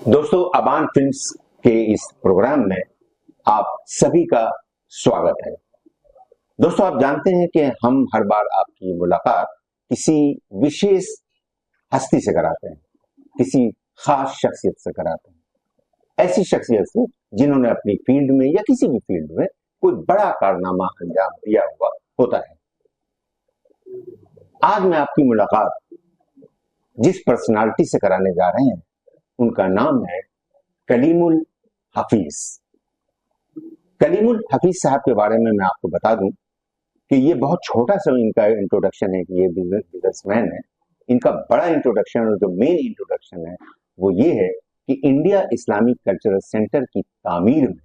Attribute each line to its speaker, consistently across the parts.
Speaker 1: दोस्तों, अबान फिल्म्स के इस प्रोग्राम में आप सभी का स्वागत है। दोस्तों, आप जानते हैं कि हम हर बार आपकी मुलाकात किसी विशेष हस्ती से कराते हैं, किसी खास शख्सियत से कराते हैं, ऐसी शख्सियत से जिन्होंने अपनी फील्ड में या किसी भी फील्ड में कोई बड़ा कारनामा अंजाम दिया हुआ होता है। आज मैं आपकी मुलाकात जिस पर्सनालिटी से कराने जा रहे हैं उनका नाम है कलीमुल हफीज। कलीमुल हफीज साहब के बारे में मैं आपको बता दूं कि ये बहुत छोटा सा इनका इंट्रोडक्शन है कि ये बिजनेसमैन है। इनका बड़ा इंट्रोडक्शन और जो मेन इंट्रोडक्शन है वो ये है कि इंडिया इस्लामिक कल्चरल सेंटर की तामीर में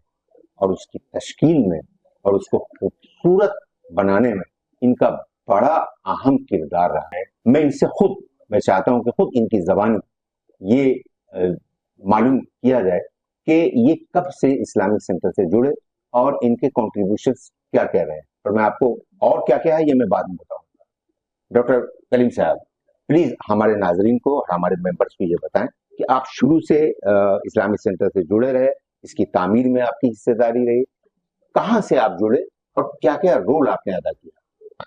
Speaker 1: और उसकी तश्कील में और उसको खूबसूरत बनाने में इनका बड़ा अहम किरदार रहा है। मैं चाहता हूं कि खुद इनकी ज़बानी ये मालूम किया जाए कि ये कब से इस्लामिक सेंटर से जुड़े और इनके कॉन्ट्रीब्यूशंस क्या क्या रहे, और मैं आपको और क्या क्या है ये मैं बाद में बताऊंगा। डॉक्टर कलीम साहब, प्लीज हमारे नाजरीन को और हमारे मेंबर्स को ये बताएं कि आप शुरू से इस्लामिक सेंटर से जुड़े रहे, इसकी तामीर में आपकी हिस्सेदारी रही, कहाँ से आप जुड़े और क्या क्या रोल आपने अदा किया।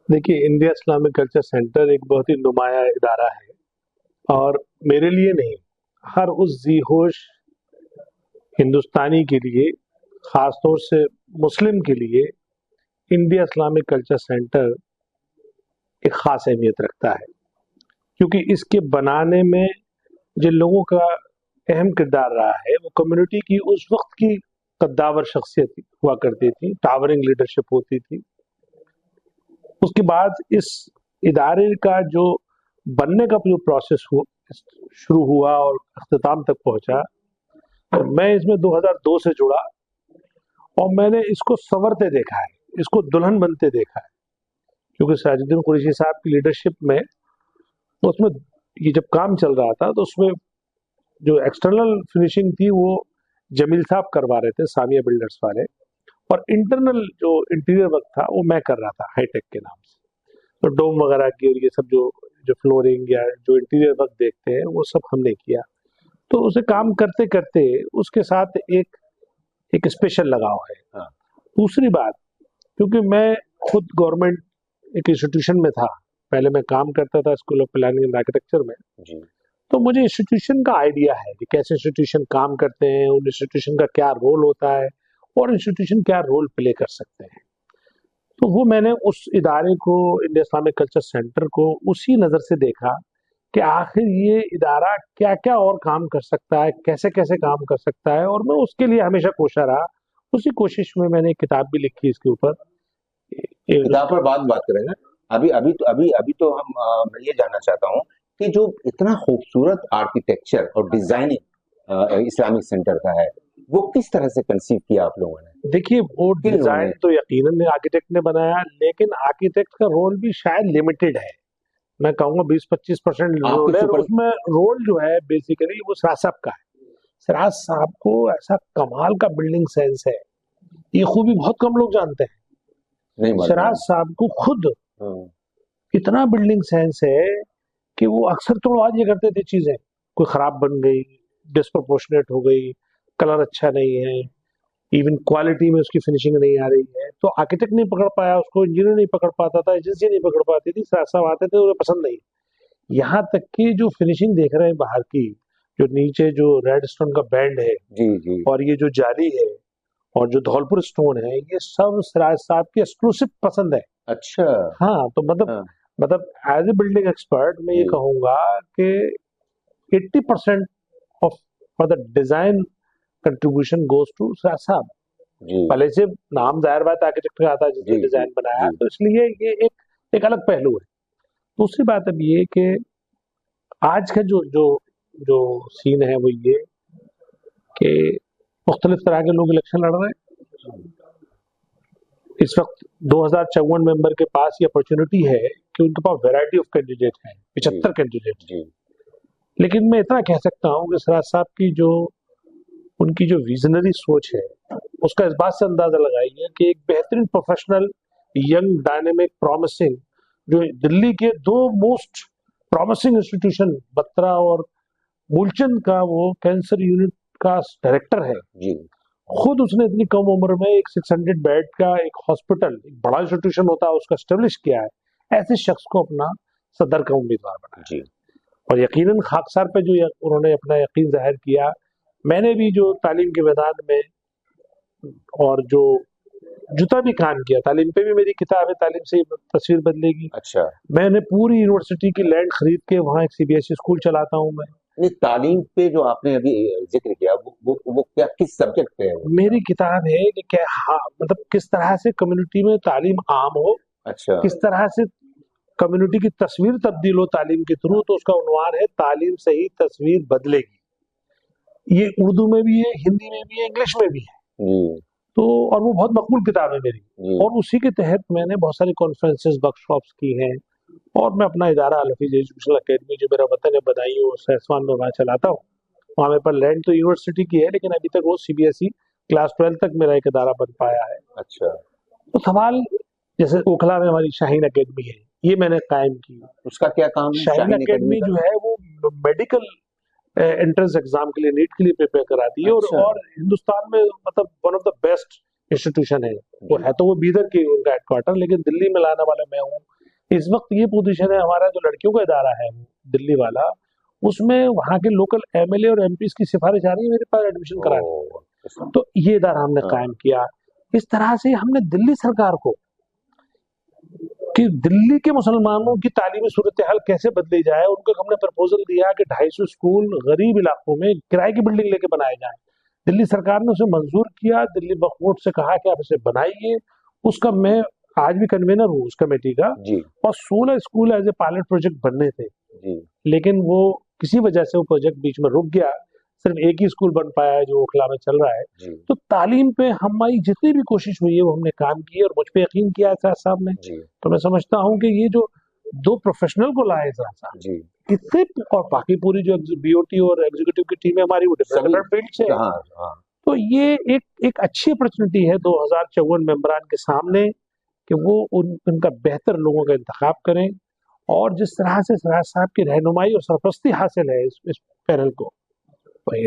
Speaker 2: देखिए, इंडिया इस्लामिक कल्चर सेंटर एक बहुत ही नुमाया इदारा है और मेरे लिए नहीं, हर उस जी-होश हिंदुस्तानी के लिए, ख़ासतौर से मुस्लिम के लिए इंडिया इस्लामिक कल्चर सेंटर एक ख़ास अहमियत रखता है, क्योंकि इसके बनाने में जिन लोगों का अहम किरदार रहा है वो कम्युनिटी की उस वक्त की कद्दावर शख्सियत हुआ करती थी, टावरिंग लीडरशिप होती थी। उसके बाद इस इदारे का जो बनने का जो प्रोसेस शुरू हुआ और अख्तिताम तक पहुंचा, तो मैं इसमें 2002 से जुड़ा और मैंने इसको संवरते देखा है, इसको दुल्हन बनते देखा है, क्योंकि साजिदुद्दीन कुरैशी साहब की लीडरशिप में उसमें ये जब काम चल रहा था तो उसमें जो एक्सटर्नल फिनिशिंग थी वो जमील साहब करवा रहे थे, सामिया बिल्डर्स वाले, और इंटरनल जो इंटीरियर वर्क था वो मैं कर रहा था हाईटेक के नाम से। तो डोम वगैरह की और ये सब जो फ्लोरिंग या जो इंटीरियर वर्क देखते हैं वो सब हमने किया। तो उसे काम करते करते उसके साथ एक स्पेशल लगाव है।
Speaker 1: हाँ।
Speaker 2: दूसरी बात, क्योंकि मैं खुद गवर्नमेंट एक इंस्टीट्यूशन में था, पहले मैं काम करता था school of planning and architecture में
Speaker 1: जी।
Speaker 2: तो मुझे इंस्टीट्यूशन का आइडिया है कि कैसे इंस्टीट्यूशन काम करते हैं, उन इंस्टीट्यूशन का क्या रोल होता है और इंस्टीट्यूशन क्या रोल प्ले कर सकते हैं। तो वो मैंने उस इदारे को, इंडिया इस्लामिक कल्चर सेंटर को, उसी नज़र से देखा कि आखिर ये इदारा क्या क्या और काम कर सकता है, कैसे कैसे काम कर सकता है, और मैं उसके लिए हमेशा कोशा रहा। उसी कोशिश में मैंने एक किताब भी लिखी इसके ऊपर।
Speaker 1: किताब पर बात करेंगे। अभी तो मैं ये जानना चाहता हूँ कि जो इतना खूबसूरत आर्किटेक्चर और डिजाइनिंग इस्लामिक सेंटर का है वो किस तरह से कंसीव किया आप लोगों ने।
Speaker 2: देखिए, वो डिजाइन तो यकीनन आर्किटेक्ट ने बनाया, लेकिन आर्किटेक्ट का रोल भी शायद लिमिटेड है। मैं कहूँगा 20-25% रोल है, उसमें रोल जो है बेसिकली वो सिराज साहब का है। सिराज साहब को ऐसा कमाल का बिल्डिंग सेंस है, ये खूबी बहुत कम लोग जानते हैं। सिराज साहब को खुद इतना बिल्डिंग सेंस है कि वो अक्सर तोड़वा दिया करते थे चीजें, कोई खराब बन गई, डिस्प्रोपोर्शनेट हो गई, कलर अच्छा नहीं है, इवन क्वालिटी में उसकी फिनिशिंग नहीं आ रही है, तो आर्किटेक्ट नहीं पकड़ पाया उसको, इंजीनियर नहीं पकड़ पाता था, एजेंसी नहीं पकड़ पाती थी, साहब आते थे, उन्हें पसंद नहीं। यहाँ तक कि जो फिनिशिंग देख रहे हैं बाहर की, जो नीचे जो रेड स्टोन का बैंड है
Speaker 1: जी,
Speaker 2: और ये जो जाली है और जो धौलपुर स्टोन है, ये सब सिराज साहब की एक्सक्लूसिव पसंद है।
Speaker 1: अच्छा।
Speaker 2: हाँ, तो मतलब एज ए बिल्डिंग एक्सपर्ट मैं ये कहूँगा कि 80% of for the design contribution goes to Siraj sahab. पहले से नाम जाहिर बात आर्किटेक्ट का आता है जिसने डिजाइन बनाया, तो इसलिए ये एक अलग पहलू है। दूसरी बात अब ये कि आज का जो सीन है वो ये कि मुख्तलिफ तरह के लोग इलेक्शन लड़ रहे हैं। इस वक्त 2054 मेंबर के पास ये अपॉर्चुनिटी है कि उनके पास वैरायटी ऑफ कैंडिडेट हैं, 75 कैंडिडेट। लेकिन मैं इतना कह सकता हूँ कि सिराज साहब की उनकी जो विजनरी सोच है उसका इस बात से अंदाजा लगाइए कि एक बेहतरीन प्रोफेशनल, यंग, डायनेमिक, प्रॉमिसिंग, जो दिल्ली के दो मोस्ट प्रॉमिसिंग इंस्टीट्यूशन बत्रा और मूलचंद का वो कैंसर यूनिट का डायरेक्टर है,
Speaker 1: जी
Speaker 2: खुद उसने इतनी कम उम्र में एक 600 बेड का एक हॉस्पिटल, एक बड़ा इंस्टीट्यूशन होता है उसका एस्टेब्लिश किया है। ऐसे शख्स को अपना सदर का उम्मीदवार बनाया
Speaker 1: जी
Speaker 2: और यकीनन खाकसार पे जो उन्होंने अपना यकीन जाहिर किया, मैंने भी जो तालीम के मैदान में और जो जुता भी काम किया, तालीम पे भी मेरी किताब है तालीम से तस्वीर बदलेगी।
Speaker 1: अच्छा,
Speaker 2: मैंने पूरी यूनिवर्सिटी की लैंड खरीद के वहाँ एक सीबीएसई स्कूल चलाता हूँ मैं।
Speaker 1: ये तालीम पे जो आपने अभी जिक्र किया वो क्या किस सब्जेक्ट पे है वो?
Speaker 2: मेरी किताब है कि क्या, हाँ मतलब किस तरह से कम्युनिटी में तालीम आम हो,
Speaker 1: अच्छा
Speaker 2: किस तरह से कम्युनिटी की तस्वीर तब्दील हो तालीम के थ्रू। तो उसका उन्वान है तालीम से ही तस्वीर बदलेगी। ये उर्दू में भी है, हिंदी में भी है, इंग्लिश में भी है।
Speaker 1: जी
Speaker 2: तो और वो बहुत मकबूल किताब है मेरी,
Speaker 1: जी
Speaker 2: और उसी के तहत मैंने बहुत सारी कॉन्फ्रेंसेस वर्कशॉप्स की हैं। और मैं अपना इदारा अल-हफीज एजुकेशनल अकेडमी, जो मेरा वतन है बदायूं और सहसवान में, वहाँ चलाता हूँ। वहाँ मेरे पास लैंड तो यूनिवर्सिटी की है, लेकिन अभी तक वो सीबीएसई क्लास 12 तक मेरा एक इदारा बन पाया है।
Speaker 1: अच्छा,
Speaker 2: तो सवाल, जैसे ओखला में हमारी शाहीन अकेडमी है, ये मैंने कायम की।
Speaker 1: उसका क्या काम है
Speaker 2: शाहीन
Speaker 1: शाहीन एकेडमी
Speaker 2: अकेडमी
Speaker 1: का?
Speaker 2: जो है वो मेडिकल एंट्रेंस एग्जाम के लिए, नीट के लिए प्रिपेयर कराती है।
Speaker 1: अच्छा
Speaker 2: और हिंदुस्तान में मतलब one of the best institution है वो।
Speaker 1: जी
Speaker 2: है तो वो बीदर के उनका हेडक्वार्टर, लेकिन दिल्ली में लाने वाला मैं हूँ। इस वक्त ये पोजीशन है हमारा, जो लड़कियों का इदारा है दिल्ली वाला, उसमें वहाँ के लोकल एमएलए और एमपीज की सिफारिश आ रही है मेरे पास एडमिशन कराने।
Speaker 1: ओ
Speaker 2: तो ये इदारा हमने
Speaker 1: हाँ
Speaker 2: कायम किया। इस तरह से हमने दिल्ली सरकार को, कि दिल्ली के मुसलमानों की तालीमी सूरत हाल कैसे बदली जाए, उनको हमने प्रपोजल दिया कि 250 स्कूल गरीब इलाकों में किराए की बिल्डिंग लेके बनाए जाए। दिल्ली सरकार ने उसे मंजूर किया, दिल्ली वक्फ बोर्ड से कहा कि आप इसे बनाइए। उसका मैं आज भी कन्वीनर हूँ उस कमेटी का।
Speaker 1: जी
Speaker 2: और 16 school as a pilot project बनने थे,
Speaker 1: जी
Speaker 2: लेकिन वो किसी वजह से वो प्रोजेक्ट बीच में रुक गया। सिर्फ एक ही स्कूल बन पाया है जो ओखला में चल रहा है।
Speaker 1: जी
Speaker 2: तो तालीम पे हमारी जितनी भी कोशिश हुई है वो हमने काम की है, और मुझ पे यकीन किया है साहब साहब ने।
Speaker 1: जी
Speaker 2: तो मैं समझता हूँ कि ये जो दो प्रोफेशनल को लाए साहब,
Speaker 1: जी
Speaker 2: इससे, और बाकी पूरी जो बीओटी और एग्जीक्यूटिव की टीम है हमारी, वो
Speaker 1: सभी
Speaker 2: डिफरेंट फील्ड से है।
Speaker 1: हाँ हाँ
Speaker 2: तो ये एक अच्छी अपॉर्चुनिटी है 2054 मेंबरान के सामने, कि वो उनका बेहतर लोगों का इंतखाब करें। और जिस तरह से सराज साहब की रहनुमाई और सरपरस्ती हासिल है इस पैनल को,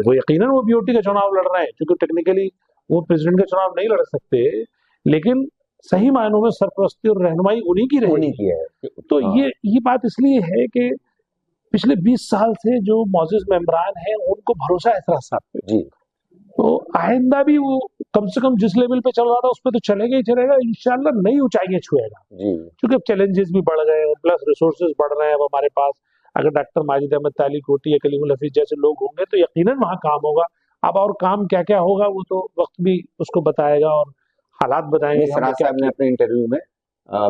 Speaker 2: वो यकीनन वो बीओटी का चुनाव लड़ रहे हैं, क्योंकि टेक्निकली वो प्रेसिडेंट का चुनाव नहीं लड़ सकते, लेकिन सही मायनों में सरपरस्ती और रहनुमाई उन्हीं की
Speaker 1: उन्हीं
Speaker 2: रहेगी।
Speaker 1: की है
Speaker 2: तो
Speaker 1: हाँ
Speaker 2: ये बात इसलिए है कि पिछले 20 साल से जो मौजूद मेंबरान हैं उनको भरोसा है सराज साहब पे।
Speaker 1: जी
Speaker 2: तो आइंदा भी वो कम से कम जिस लेवल पे चल रहा था उस पर तो चलेगा ही चलेगा, इंशाल्लाह नई ऊंचाइयां छुएगा।
Speaker 1: जी
Speaker 2: क्योंकि अब चैलेंजेस भी बढ़ गए हैं, प्लस रिसोर्सेज बढ़ रहे हैं अब हमारे पास। अगर डॉक्टर माजिद अहमद ताली कोटी या कलीमुल हफीज जैसे लोग होंगे तो यकीनन वहाँ काम होगा। अब और काम क्या क्या होगा वो तो वक्त भी उसको बताएगा, और हालात बताएंगे
Speaker 1: ये
Speaker 2: कि हमने
Speaker 1: सराज
Speaker 2: क्या
Speaker 1: साहब ने
Speaker 2: किया।
Speaker 1: अपने इंटरव्यू में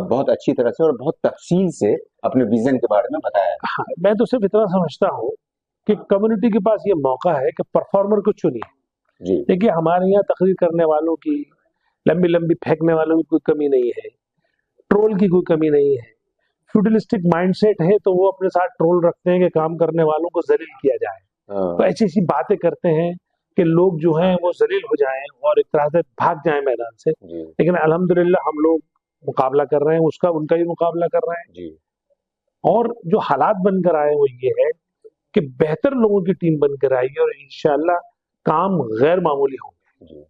Speaker 1: बहुत अच्छी तरह से और बहुत तफसील से अपने विजन के बारे में बताया है।
Speaker 2: हाँ, मैं तो सिर्फ इतना समझता हूँ कि कम्युनिटी के पास ये मौका है कि परफॉर्मर को चुनिए।
Speaker 1: जी
Speaker 2: देखिए हमारे यहाँ तकरीर करने वालों की, लंबी लंबी फेंकने वालों की कोई कमी नहीं है, ट्रोल की कोई कमी नहीं है। फ्यूडलिस्टिक माइंडसेट है तो वो अपने साथ ट्रोल रखते हैं कि काम करने वालों को जलील किया जाए। तो
Speaker 1: हाँ
Speaker 2: ऐसी ऐसी बातें करते हैं कि लोग जो हैं वो जलील हो जाएं और एक तरह से भाग जाएं मैदान से।
Speaker 1: जी
Speaker 2: लेकिन अल्हम्दुलिल्लाह हम लोग मुकाबला कर रहे हैं, उसका उनका ही मुकाबला कर रहे हैं।
Speaker 1: जी
Speaker 2: और जो हालात बनकर आए वो ये है कि बेहतर लोगों की टीम बनकर आएगी और इंशाल्लाह काम गैर मामूली होंगे।
Speaker 1: जी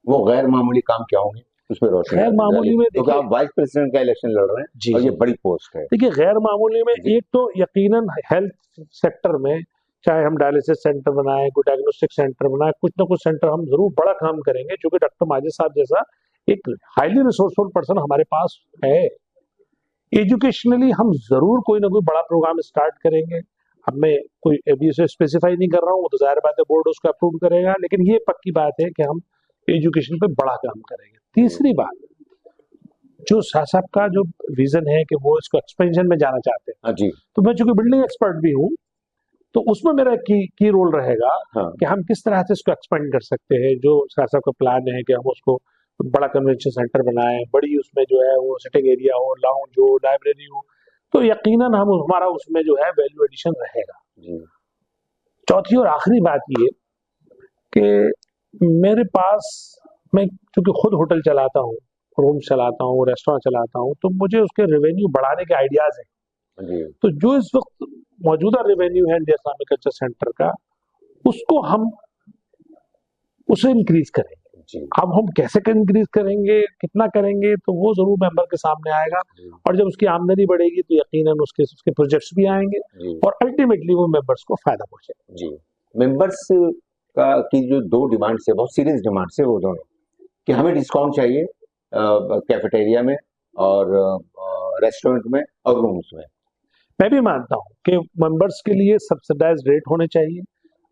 Speaker 1: वो गैर मामूली काम क्या होंगे उस पर रोशनी
Speaker 2: गैर मामूली में
Speaker 1: क्योंकि
Speaker 2: देखिए,
Speaker 1: आप वाइस प्रेसिडेंट का इलेक्शन लड़ रहे हैं
Speaker 2: जी
Speaker 1: और ये
Speaker 2: जी
Speaker 1: बड़ी पोस्ट है।
Speaker 2: देखिए गैर मामूली में
Speaker 1: जी
Speaker 2: एक तो यकीनन हेल्थ सेक्टर में, चाहे हम डायलिसिस सेंटर बनाए, कोई डायग्नोस्टिक सेंटर बनाए, कुछ ना कुछ सेंटर हम जरूर बड़ा काम करेंगे, क्योंकि डॉक्टर माजिद साहब जैसा एक हाईली रिसोर्सफुल पर्सन हमारे पास है। एजुकेशनली हम जरूर कोई ना कोई बड़ा प्रोग्राम स्टार्ट करेंगे। अब मैं कोई अभी उसे स्पेसिफाई नहीं कर रहा हूँ, वो तो जाहिर बात है बोर्ड उसका अप्रूव करेगा, लेकिन ये पक्की बात है कि हम एजुकेशन पे बड़ा काम करेंगे। तीसरी बात, जो शाह साहब का जो विजन है कि वो इसको एक्सपेंशन में जाना चाहते हैं,
Speaker 1: हाँ जी
Speaker 2: तो मैं चूंकि बिल्डिंग एक्सपर्ट भी हूँ, तो उसमें मेरा की रोल रहेगा
Speaker 1: हाँ
Speaker 2: कि हम किस तरह से इसको एक्सपेंड कर सकते हैं। जो शाह साहब का प्लान है कि हम उसको बड़ा कन्वेंशन सेंटर बनाएं, बड़ी उसमें जो है वो सिटिंग एरिया हो, लाउंज हो, लाइब्रेरी हो, तो यकीनन हम हमारा उसमें जो है वैल्यू एडिशन रहेगा।
Speaker 1: जी
Speaker 2: चौथी और आखिरी बात ये कि मेरे पास, मैं चूंकि खुद होटल चलाता हूँ, रूम चलाता हूँ, रेस्टोरेंट चलाता हूँ, तो मुझे उसके रेवेन्यू बढ़ाने के आइडियाज हैं।
Speaker 1: जी
Speaker 2: तो जो इस वक्त मौजूदा रेवेन्यू है इंडिया इस्लामिक कल्चर सेंटर का, उसको हम उसे इंक्रीज करेंगे।
Speaker 1: जी
Speaker 2: अब हम कैसे इंक्रीज करेंगे, कितना करेंगे, तो वो जरूर मेंबर के सामने आएगा,
Speaker 1: जी
Speaker 2: और जब उसकी आमदनी बढ़ेगी तो यकीनन उसके प्रोजेक्ट्स भी आएंगे
Speaker 1: जी
Speaker 2: और अल्टीमेटली वो मेंबर्स को फायदा पहुंचेगा।
Speaker 1: जी। मेंबर्स का की जो दो डिमांड्स है, बहुत सीरियस डिमांड्स है वो दोनों, कि हमें डिस्काउंट चाहिए कैफेटेरिया में और रेस्टोरेंट में और रूम्स में।
Speaker 2: मैं भी मानता हूं कि मेंबर्स के लिए सब्सिडाइज रेट होने चाहिए,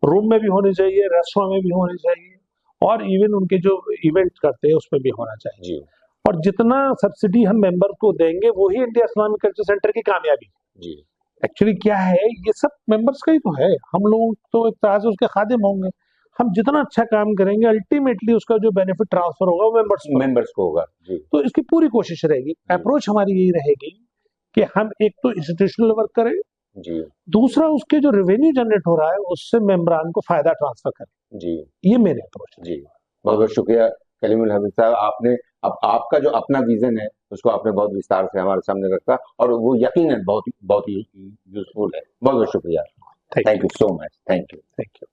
Speaker 2: रूम में भी होने चाहिए, रेस्टोरेंट में भी होने चाहिए, और इवन उनके जो इवेंट करते हैं उसमें भी होना चाहिए।
Speaker 1: जी
Speaker 2: और जितना सब्सिडी हम मेंबर को देंगे वही इंडिया इस्लामिक कल्चर सेंटर की कामयाबी।
Speaker 1: जी
Speaker 2: एक्चुअली क्या है, ये सब मेंबर्स का ही तो है, हम लोग तो एक तरह से उसके खादिम होंगे। हम जितना अच्छा काम करेंगे अल्टीमेटली उसका जो बेनिफिट ट्रांसफर होगा वो
Speaker 1: मेंबर्स को होगा। जी
Speaker 2: तो इसकी पूरी कोशिश रहेगी, अप्रोच हमारी यही रहेगी कि हम एक तो इंस्टीट्यूशनल वर्क करें,
Speaker 1: जी
Speaker 2: दूसरा उसके जो रेवेन्यू जनरेट हो रहा है उससे मेंबरान को फायदा ट्रांसफर करें।
Speaker 1: जी
Speaker 2: ये मेरे अप्रोच है।
Speaker 1: जी। बहुत बहुत शुक्रिया कलीमुल हफीज साहब, आपने अब आपका जो अपना विजन है उसको आपने बहुत विस्तार से हमारे सामने रखा, और वो यकीनन बहुत बहुत ही यूजफुल है। बहुत बहुत शुक्रिया।
Speaker 2: Thank
Speaker 1: thank you so much. Thank you.
Speaker 2: You.